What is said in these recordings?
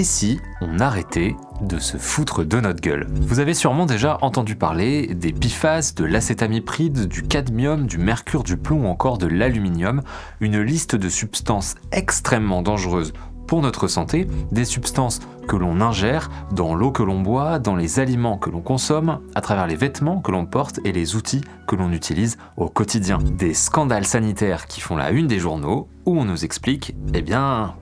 Et si on arrêtait de se foutre de notre gueule? Vous avez sûrement déjà entendu parler des PFAS, de l'acétamipride, du cadmium, du mercure, du plomb ou encore de l'aluminium, une liste de substances extrêmement dangereuses pour notre santé, des substances que l'on ingère dans l'eau que l'on boit, dans les aliments que l'on consomme, à travers les vêtements que l'on porte et les outils que l'on utilise au quotidien. Des scandales sanitaires qui font la une des journaux où on nous explique,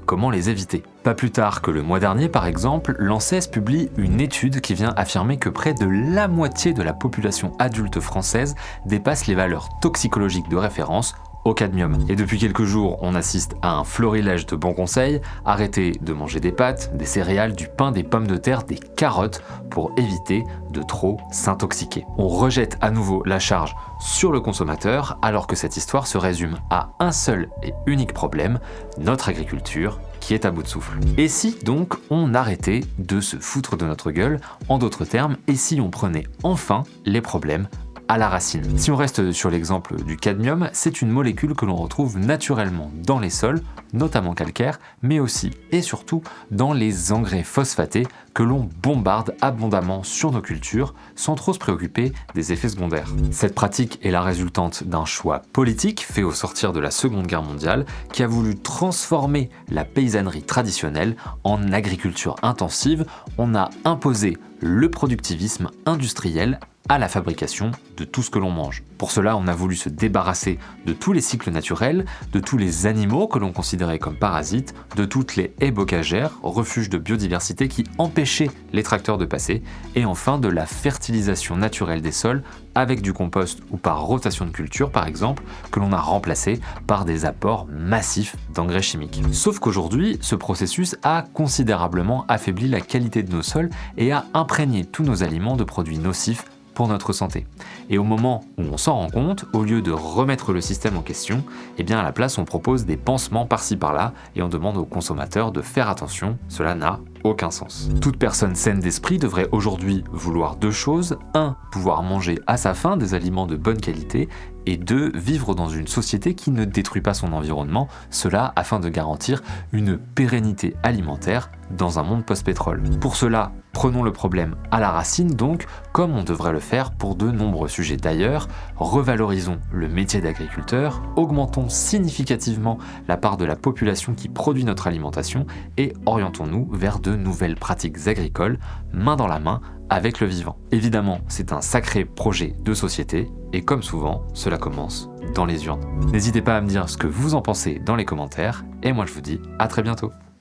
comment les éviter. Pas plus tard que le mois dernier, par exemple, l'ANSES publie une étude qui vient affirmer que près de la moitié de la population adulte française dépasse les valeurs toxicologiques de référence au cadmium. Et depuis quelques jours, on assiste à un florilège de bons conseils. Arrêtez de manger des pâtes, des céréales, du pain, des pommes de terre, des carottes pour éviter de trop s'intoxiquer. On rejette à nouveau la charge sur le consommateur alors que cette histoire se résume à un seul et unique problème, notre agriculture qui est à bout de souffle. Et si donc on arrêtait de se foutre de notre gueule, en d'autres termes, et si on prenait enfin les problèmes à la racine. Si on reste sur l'exemple du cadmium, c'est une molécule que l'on retrouve naturellement dans les sols, notamment calcaires, mais aussi et surtout dans les engrais phosphatés que l'on bombarde abondamment sur nos cultures sans trop se préoccuper des effets secondaires. Cette pratique est la résultante d'un choix politique fait au sortir de la Seconde Guerre mondiale qui a voulu transformer la paysannerie traditionnelle en agriculture intensive. On a imposé le productivisme industriel à la fabrication de tout ce que l'on mange. Pour cela, on a voulu se débarrasser de tous les cycles naturels, de tous les animaux que l'on considérait comme parasites, de toutes les haies bocagères, refuges de biodiversité qui empêchaient les tracteurs de passer, et enfin de la fertilisation naturelle des sols avec du compost ou par rotation de culture par exemple, que l'on a remplacé par des apports massifs d'engrais chimiques. Sauf qu'aujourd'hui, ce processus a considérablement affaibli la qualité de nos sols et a imprégné tous nos aliments de produits nocifs pour notre santé. Et au moment où on s'en rend compte, au lieu de remettre le système en question, à la place on propose des pansements par-ci par-là et on demande aux consommateurs de faire attention, cela n'a aucun sens. Toute personne saine d'esprit devrait aujourd'hui vouloir deux choses: 1. Pouvoir manger à sa faim des aliments de bonne qualité, et 2. Vivre dans une société qui ne détruit pas son environnement, cela afin de garantir une pérennité alimentaire dans un monde post-pétrole. Pour cela, prenons le problème à la racine donc, comme on devrait le faire pour de nombreux sujets d'ailleurs, revalorisons le métier d'agriculteur, augmentons significativement la part de la population qui produit notre alimentation et orientons-nous vers de nouvelles pratiques agricoles, main dans la main avec le vivant. Évidemment, c'est un sacré projet de société et comme souvent, cela commence dans les urnes. N'hésitez pas à me dire ce que vous en pensez dans les commentaires et moi je vous dis à très bientôt.